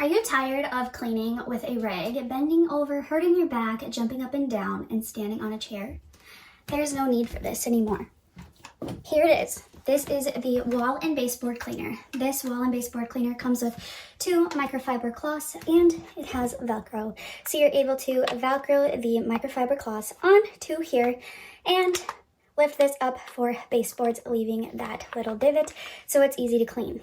Are you tired of cleaning with a rag, bending over, hurting your back, jumping up and down, and standing on a chair? There's no need for this anymore. Here it is. This is the wall and baseboard cleaner. This wall and baseboard cleaner comes with 2 microfiber cloths and it has Velcro. So you're able to Velcro the microfiber cloths onto here and lift this up for baseboards, leaving that little divot so it's easy to clean.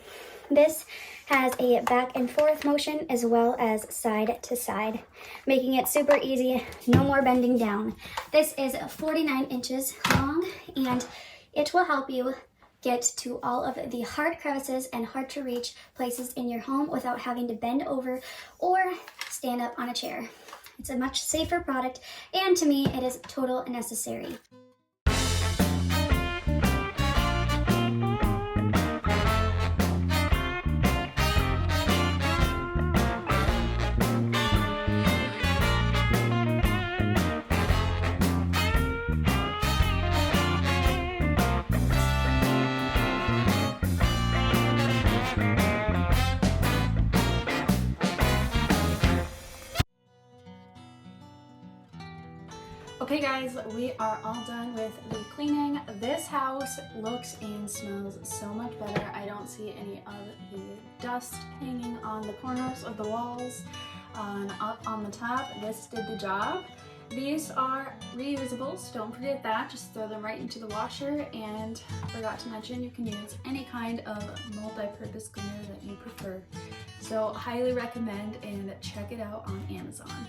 This has a back and forth motion as well as side to side, making it super easy, no more bending down. This is 49 inches long and it will help you get to all of the hard crevices and hard to reach places in your home without having to bend over or stand up on a chair. It's a much safer product and to me it is total necessary. Okay guys, we are all done with the cleaning. This house looks and smells so much better. I don't see any of the dust hanging on the corners of the walls and up on the top. This did the job. These are reusable, so don't forget that. Just throw them right into the washer, and forgot to mention you can use any kind of multi-purpose cleaner that you prefer. So highly recommend and check it out on Amazon.